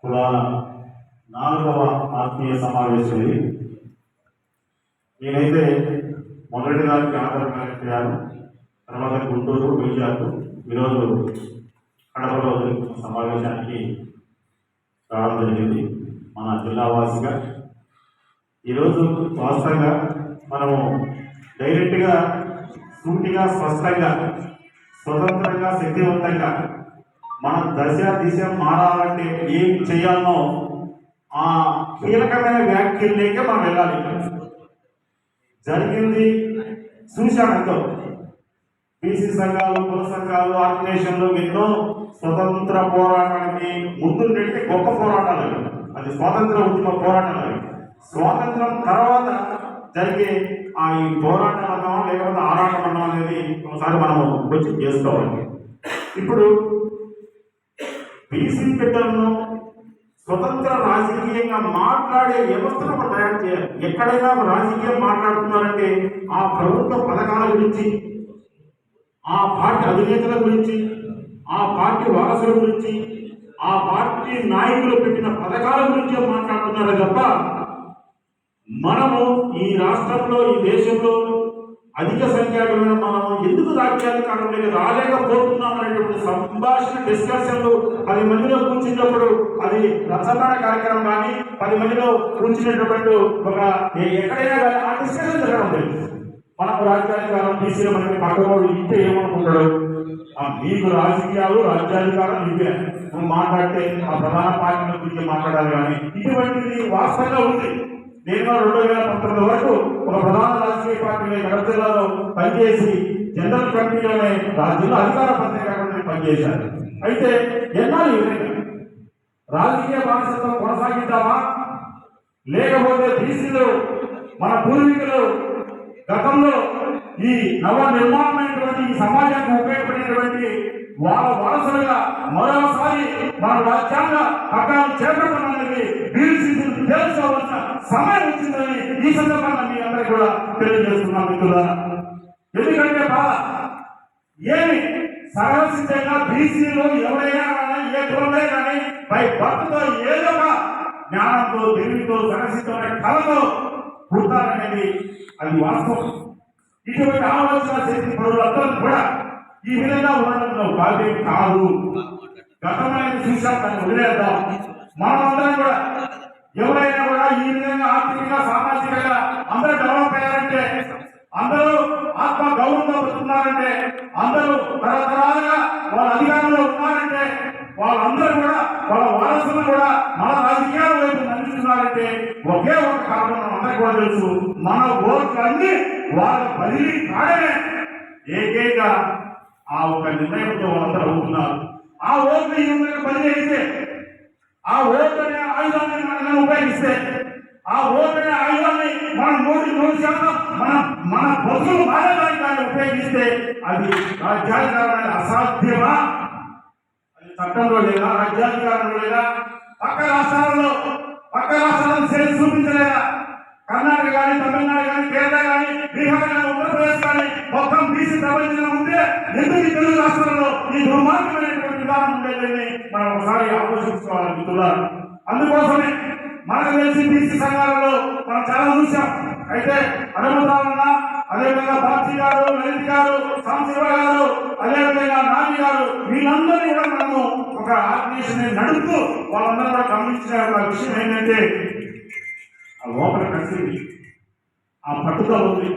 కులాల 4వ ఆత్మీయ సమావేశం ఇది. నేనైతే మొదటి దానికి ఆధార్ కలెక్ట్ అయ్యాను, తర్వాత గుంటూరు, వైజాగ్, ఈరోజు కడపలో జరుగుతున్న సమావేశానికి రావడం జరిగింది. మన జిల్లా వాసిగా ఈరోజు వాస్తవంగా మనము డైరెక్ట్గా, సూటిగా, స్పష్టంగా, స్వతంత్రంగా, శక్తివంతంగా మన దశ దిశ మారాలంటే ఏం చేయాలనో ఆ కీలకమైన వ్యాఖ్యల్లోకే మనం వెళ్ళాలి. జరిగింది చూశామంతో బీసీ సంఘాలు, కుల సంఘాలు, ఆర్గనైజేషన్లు ఎన్నో స్వతంత్ర పోరాటానికి ముందుండే గొప్ప పోరాటాలు. అది స్వాతంత్ర ఉద్యమ పోరాటాలు. స్వాతంత్రం తర్వాత జరిగే ఈ పోరాటం అన్నాం లేకపోతే ఆరాటం అన్నాం అనేది ఒకసారి మనము కొంచెం చేసుకోవాలి. ఇప్పుడు బీసీ బిడ్డలను స్వతంత్ర రాజకీయంగా మాట్లాడే వ్యవస్థను మనం తయారు చేయాలి. ఎక్కడైనా రాజకీయం మాట్లాడుతున్నారంటే ఆ ప్రభుత్వ పథకాల గురించి, ఆ పార్టీ అధినేతల గురించి, ఆ పార్టీ వారసుల గురించి, ఆ పార్టీ నాయకులు పెట్టిన పథకాల గురించే మాట్లాడుతున్నారే తప్ప మనము ఈ రాష్ట్రంలో, ఈ దేశంలో అధిక సంఖ్యాకులైన మనము ఎందుకు రాజ్యాధికారంలోకి రాలేకపోతున్నాం అనేటువంటి సంభాషణ, డిస్కషన్లు 10 మందిలో కూర్చున్నప్పుడు అది రచన కార్యక్రమం కానీ 10 మందిలో కూర్చునేటప్పుడు ఒక ఎక్కడైనా కానీ ఆ డిస్కషన్ జరగడం లేదు. మనకు రాజ్యాధికారం తీసిన మనకి పక్కవాడు ఇంటే ఏమనుకుంటాడు, మీకు రాజకీయాలు, రాజ్యాధికారం ఇవే నువ్వు మాట్లాడితే ఆ ప్రధాన పార్టీల గురించి మాట్లాడాలి. కానీ ఇటువంటిది వాస్తవంగా ఉంది. నేను 2019 వరకు ఒక ప్రధాన రాజకీయ పార్టీని కడప జిల్లాలో పనిచేసి జనరల్ కమిటీలోనే జిల్లా అధికార పత్రిక పనిచేశాను. అయితే ఎన్నాళ్ళు ఈ విధంగా రాజకీయ బానిసత్వం కొనసాగిద్దామా, లేకపోతే బీసీలు మన పూర్వీకులు గతంలో ఈ నవ నిర్మాణమైనటువంటి ఈ సమాజానికి ఉపయోగపడినటువంటి వాళ్ళ వారసులుగా మరోసారి మన రాజ్యాంగ హక్కాలు చేపట్టడానికి బీసీలు తెలుసుకోవాల్సిన సమయం వచ్చిందని ఈ సందర్భంగా మీ అందరికీ కూడా తెలియజేస్తున్నాను మిత్రులారా. ఎందుకంటే బాధ ఏమి సహజంగా బీసీలో ఎవరైనా కానీ, ఏ కులమే కానీ పై భక్తితో ఏదో ఒక జ్ఞానంతో, తెలివితో, సహసితమైన కళతో పుడతారనేది అది వాస్తవం. ఇటువంటి ఆలోచన శక్తి పరులందరూ కూడా ఈ విధంగా ఉండడంలో బాధ్యత కాదు. గతమైన చూసాం, దాన్ని వదిలేద్దాం. మనమందరం కూడా ఎవరైనా కూడా ఈ విధంగా ఆర్థికంగా, సామాజికంగా అందరూ డెవలప్ అయ్యారంటే, అందరూ ఆత్మ గౌరవంతో బతుకున్నారంటే, అందరూ తరతరాలుగా వాళ్ళ అధికారంలో ఉన్నారంటే, వాళ్ళందరూ కూడా వాళ్ళ వారసులు కూడా మన రాజకీయాల వైపు నడుస్తున్నారంటే ఒకే ఒక కారణం అందరికీ కూడా తెలుసు. మన ఓట్లన్నీ వాళ్ళ బదిలీ కాడమే. ఏకైక ఆ ఒక నిర్ణయంతో వాళ్ళందరూ అవుతున్నారు. ఆ ఓట్లు ఈ విధంగా బదిలీ అయితే, ఆ ఓటు అనే ఆయుధాన్ని మనం ఉపయోగిస్తే, ఆ ఓటు అనే ఆయుధాన్ని మనం 100% మన బతులు మారడానికి దాన్ని ఉపయోగిస్తే అది రాజ్యాధికారం అసాధ్యమా? అది చట్టంలో లేదా, రాజ్యాధికారంలో లేదా, పక్క రాష్ట్రాలను చేసి చూపించలేదా? కర్ణాటక కానీ, తమిళనాడు కానీ, కేరళ కానీ, బీహార్ కానీ, ఉత్తరప్రదేశ్ కానీ మొత్తం బీసీ ప్రపంచంలో ఉంటే ఎందుకు ఈ తెలుగు రాష్ట్రాల్లో ఈ దుర్మార్గమైనటువంటి విధానం ఉండేదని మనం ఒకసారి ఆలోచించుకోవాలి మిత్రులారా. అందుకోసమే మనకు తెలిసి బీసీ సంఘాలలో మనం చాలా చూసాం. అయితే హనుమంతరావన్న, అదేవిధంగా బాబ్జీ గారు, లలిత్ గారు, సాంశివ గారు, అదేవిధంగా నాని గారు, వీళ్ళందరినీ కూడా మనము ఒక ఆర్గనైజేషన్ నడుపుతూ వాళ్ళందరూ కూడా గమనించిన ఒక విషయం ఏంటంటే ఆ లోపల కలిసి ఆ పట్టుదల ఉంది.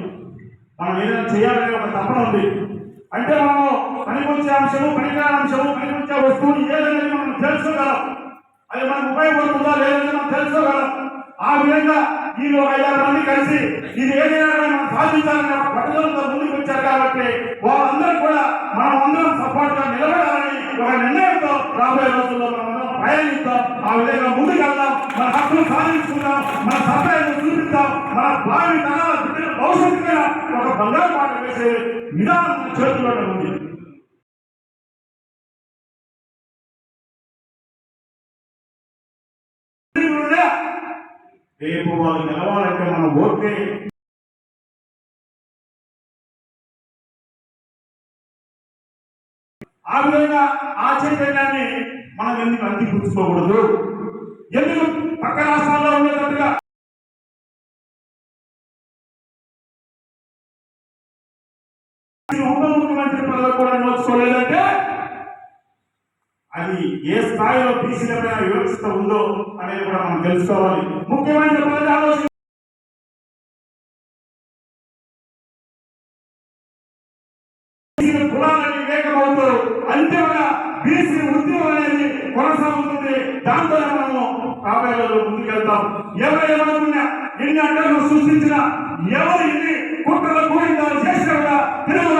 మనం ఏదైనా చేయాలనే ఒక తపన ఉంది. అంటే మనము పనికొచ్చే అంశము, పనికిరాని అంశము, పనికొచ్చే వస్తువులు ఏదైనా మనం తెలుసుకోగలం. అది మనకు ఉపయోగపడుతుందా లేదని మనం తెలుసుకోగలం. ఆ విధంగా వీళ్ళు 5-6 మంది కలిసి ఇది ఏదైనా మనం సాధించాలని ఒక పట్టుదలతో ముందుకు వచ్చారు. కాబట్టి వాళ్ళందరూ కూడా మనం అందరం సపోర్ట్ గా నిలబడాలని ఒక నిర్ణయంతో రాబోయే రోజుల్లో మనం అందరం ప్రయాణిస్తాం. ఆ విధంగా ముందుకు వెళ్దాం. మన హక్కులు సాధించుకుందాం, మన సత్యాన్ని చూపిద్దాం. మన భావి తరాల బిడ్డల భవిష్యత్తు ఒక బంగారు పాట వేసే విధానం మన చేతుల్లోనే ఉంది. రేపు వాళ్ళు నిలవాలంటే మనం ఓటే ఆ విధంగా ఆ చైతన్యాన్ని మనం ఎందుకు అందిపుచ్చుకోకూడదు? ఎందుకు పక్క రాష్ట్రాల్లో ఉండేటట్టుగా ఉప ముఖ్యమంత్రి పదవి కూడా నోచుకోలేదంటే అది ఏ స్థాయిలో బీసీల పైన వివక్షత ఉందో అనేది కూడా మనం తెలుసుకోవాలి. ముఖ్యమంత్రి పదవి ఆలోచన కులాలని వివేకమవుతూ అంతిమంగా బీసీ ఉద్యమం అనేది కొనసాగుతుంది. దాంతో మనము రాబోయే రోజులు ముందుకెళ్తాం. ఎవరేమనుకున్నా, ఎన్ని అడ్డంకులు సృష్టించినా, ఎవరు ఎన్ని కుట్రల గోవిందాలు చేసినా కూడా తెలుగు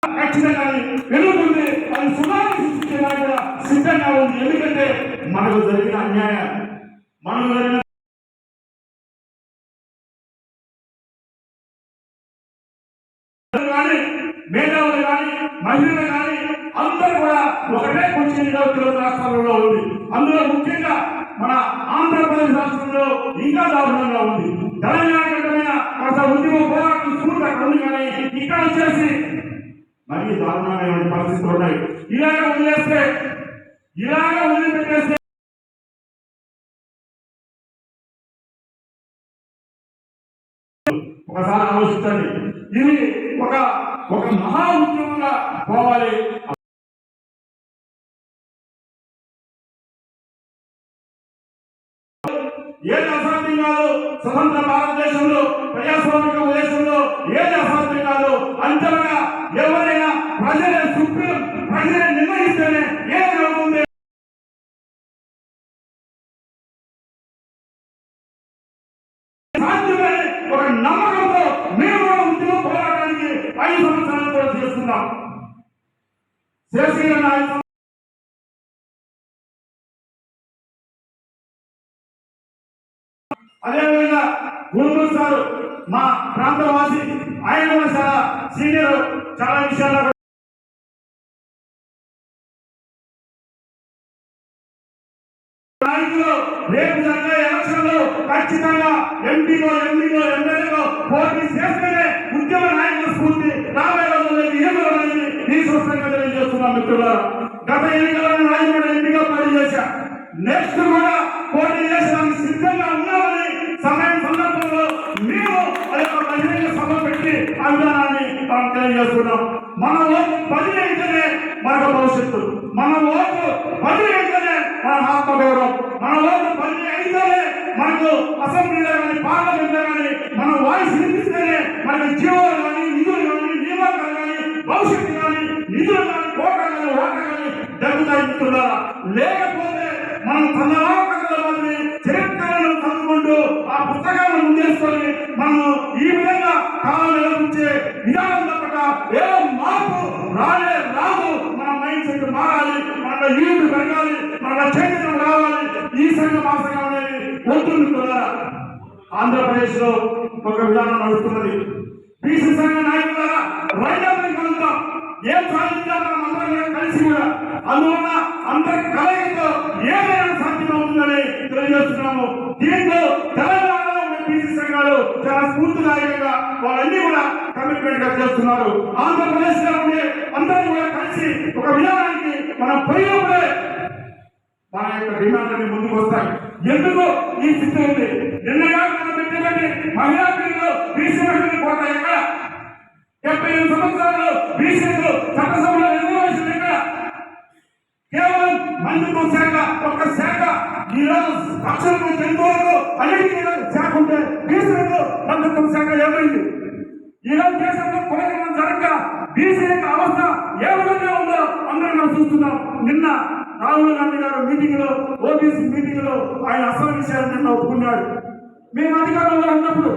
ఖచ్చితంగా వెలుగుతుంది. అది సునామీ సృష్టించడానికి కూడా సిద్ధంగా ఉంది. ఎందుకంటే మనకు జరిగిన అన్యాయం, మనకు జరిగిన కానీ మేధావులు కానీ మహిళలు కానీ అందరూ కూడా ఒకటే కూర్చొని తెలుగు రాష్ట్రాలలో ఉంది. అందులో ముఖ్యంగా మన ఆంధ్రప్రదేశ్ రాష్ట్రంలో ఇంకా దారుణంగా ఉంది. తెలంగాణ ఉద్యమ పోరాటం స్ఫూర్తి అక్కడ ఉంది, కానీ ఇక్కడ వచ్చేసి మరీ దారుణమైన పరిస్థితులు ఉన్నాయి. ఇలాగ వదిలిపెట్టేస్తే ఒకసారి ఆలోచించండి. ఇది ఒక మహా ఉద్యమంగా పోవాలి. ఏది అసాధ్యం కాదు. స్వతంత్ర భారతదేశంలో, ప్రజాస్వామిక దేశంలో ఏది అసాధ్యం కాదు. అంతగా ఎవరైనా ప్రజలే నిర్ణయిస్తేనే ఏది అవుతుంది. సాధ్యమే ఒక నమ్మకంతో మేము ఉద్యమ పోరాటానికి 5 సంవత్సరాలు కూడా చేస్తున్నాం. చేసిన అదేవిధంగా గురువు సార్ మా ప్రాంతవాసి, ఆయన కూడా చాలా సీనియర్, చాలా విషయాల్లో రేపు జరిగే ఎలక్షన్ లో ఖచ్చితంగా ఎంపీలో ఎమ్మెల్యేలో పోటీ చేస్తేనే ఉద్యమ నాయకుల స్ఫూర్తి రాబోయే రోజుల్లో ఏమవుతుంది ఈ స్పష్టంగా తెలియజేస్తున్నాం. మిత్రులారా, గత ఎన్నికలను నాయకుడు ఎంపీగా పోటీ చేశా, నెక్స్ట్ కూడా పోటీ చేసడానికి సిద్ధంగా ఉన్నామని సమయం సందర్భంలో మేము బహిరంగ సభ పెట్టి ఆ విధానాన్ని మనం తెలియజేస్తున్నాం. మన ఓటు 10 అయితేనే మనకు భవిష్యత్తు, మన ఓటు 10 అయితేనే మన ఆత్మగౌరవం, మన ఓటు 10 అయితేనే మనకు అసెంబ్లీలో కానీ పార్లమెంట్లో కానీ మన వాయిస్ వినిపిస్తేనే మనకు జీవాలు కానీ నిధులు కానీ నియామకాలు కానీ భవిష్యత్తు కానీ నిధులు కానీ కోట్ల కానీ ఓట్ల కానీ జరుగుతాయి. మిత్రులారా, లేకపోతే మనం తనవాకలని చరిత్రలను చదువుకుంటూ ఆ పుస్తకాలను ముందేసుకొని మనం ఈ విధంగా కాలం నిలబించే విధానం తప్పక ఏ మార్పు రాదు. మన మైండ్ సెట్ మారాలి, మన యూత్ పెరగాలి, మన చైతన్యం రావాలి. ఈ సంఘం ఆ సంఘం అనేది వస్తుంది. ఆంధ్రప్రదేశ్ లో ఒక విధానం నడుస్తున్నది. బీసీ సంఘ నాయకులారా, రైతాంగం కలుగుతాం, ఏం సాధించాలి మనం అందరం కలిసి కూడా. అందువల్ల అందరి కలయికతో ఏదైనా సాధ్యమవుతుందని తెలియజేస్తున్నాము. దీంట్లో తెలంగాణలో ఉన్న బీసీ సంఘాలు చాలా స్ఫూర్తిదాయకంగా వాళ్ళన్నీ కూడా కమిట్మెంట్ గా చేస్తున్నారు. ఆంధ్రప్రదేశ్ లో ఉండే అందరూ కూడా కలిసి ఒక విధానానికి మనం పోయినప్పుడే మన యొక్క డిమాండ్లని ముందుకు వస్తాయి. ఎందుకు ఈ స్థితి ఉంది? నిన్నగా మనం పెట్టినటువంటి మహిళా బిల్లులో బీసీ మహిళల కోట ఎక్కడ? 75 సంవత్సరాలు బీసీలు చట్టసభలో రిజర్వేషన్ ఎక్కడ? కేవలం మంత్రిత్వ శాఖ ఒక్క శాఖ ఈరోజు పక్షులకు జంతువులకు అన్నిటికీ శాఖ ఉంటే బీసీలకు మంత్రిత్వ శాఖ ఏమైంది? ఈరోజు దేశంలో కులగమనం జరగక బీసీ యొక్క అవస్థ ఏ విధంగా ఉందో అందరం మనం చూస్తున్నాం. నిన్న రాహుల్ గాంధీ గారు మీటింగ్ లో, ఓబీసీ మీటింగ్ లో ఆయన అసలు విషయాలు నిన్న ఒప్పుకున్నాడు. మేము అధికారంలో ఉన్నప్పుడు,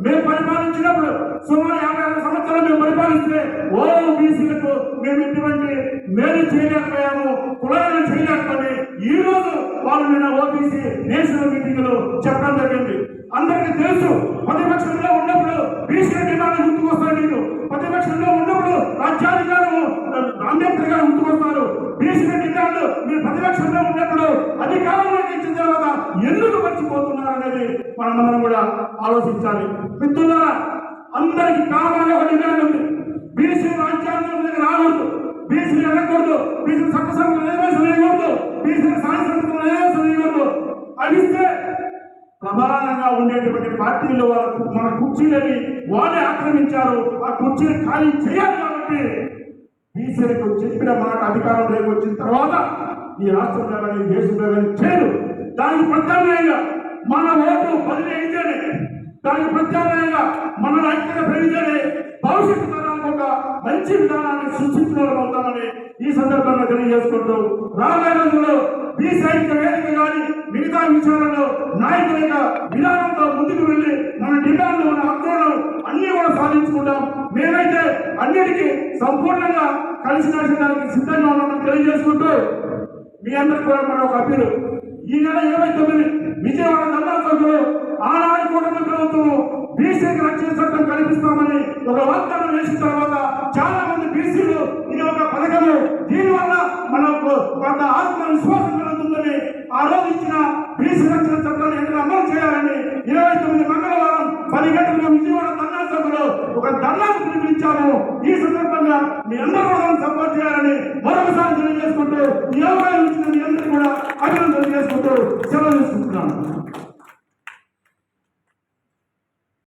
మేము పరిపాలించినప్పుడు సుమారు 56 సంవత్సరాలు మేము పరిపాలిస్తే ఓబీసీలకు మేము ఎటువంటి మేలు చేయలేకపోయాము, కులాలను చేయలేకపోతే ఈ రోజు వాళ్ళు నిన్న ఓబీసీ నేషనల్ మీటింగ్ లో చెప్పడం జరిగింది. అందరికీ తెలుసు, ప్రతిపక్షంలో ఉన్నప్పుడు బీసీ డిమాండ్ గుర్తుకొస్తారు. మీరు ప్రతిపక్షంలో ఉన్నప్పుడు రాజ్యాధికారం అంబేద్కర్ గారు గుర్తుకొస్తారు. బీసీ డిమాండ్ మీరు ప్రతిపక్షంలో ఉన్నప్పుడు అధికారంలోకి ఇచ్చిన తర్వాత ఎందుకు మర్చిపోతున్నారు అనేది మనమందరం కూడా ఆలోచించాలి. మిత్రులారా, అందరికి కావాలని ఒక డిమాండ్ ఉంది. బీసీ రాజ్యాంగం రాకూడదు, బీసీ బీసీ చట్టసభలు వేయకూడదు, బీసీ సాంస్కృతిక వేయకూడదు. అడిగితే ప్రధానంగా ఉండేటువంటి పార్టీలు మన కుర్చీలని వాళ్ళే ఆక్రమించారు. ఆ కుర్చీని ఖాళీ చేయాలి. కాబట్టి బీసీలకు చెప్పిన మాట అధికారంలోకి వచ్చిన తర్వాత ఈ రాష్ట్రంలో కానీ దేశంలో కానీ చేయరు. దానికి ప్రత్యామ్నాయంగా మన ఓటు బదిలీ అయితేనే, దానికి ప్రత్యామ్నాయంగా మన ఐక్యత పెరిగితేనే భవిష్యత్తు తరాలకు ఒక మంచి విధానాన్ని సృష్టించడం అవుతామని ఈ సందర్భంగా తెలియజేసుకుంటూ రాబోయే రోజుల్లో బీసీ ఐక్య వేదిక కానీ మిగతా విషయాలలో నాయకుల యొక్క విధానంతో ముందుకు వెళ్ళి మన డిమాండ్లు, మన హక్కులను అన్ని కూడా సాధించుకుంటాం. మేమైతే అన్నిటికీ సంపూర్ణంగా కలిసి నడిచడానికి సిద్ధంగా ఉన్నామని తెలియజేసుకుంటూ మీ అందరికీ కూడా మన ఒక అప్పీలు. ఈ నెల 29 విజయవాడ ధర్నాచౌకలో ఆనాడు కూటమి ప్రభుత్వం బీసీకి రక్షణ చట్టం కల్పిస్తామని ఒక వాగ్దానం వేసిన తర్వాత చాలా మంది బీసీలు ఇది ఒక పథకము, దీనివల్ల మనకు కొంత ఆత్మవిశ్వాసం కలుగుతుందని ఆ రోజు ఇచ్చిన బీసీ రక్షణ చట్టాన్ని ఎక్కడ అమలు చేయాలని 29 మంగళవారం 10 గంటలకు విజయవాడ ధర్నాచౌకలో ఒక ధర్నాకు పిలుపునిచ్చాము. ఈ సందర్భంగా మీ అందరూ కూడా సపోర్ట్ చేయాలని మరొకసారి తెలియజేసుకుంటూ ఈ అవకాశం ఇచ్చిన మీ అందరికీ కూడా అభినందనలు చేసుకుంటూ సెలవు తీసుకుంటున్నాను.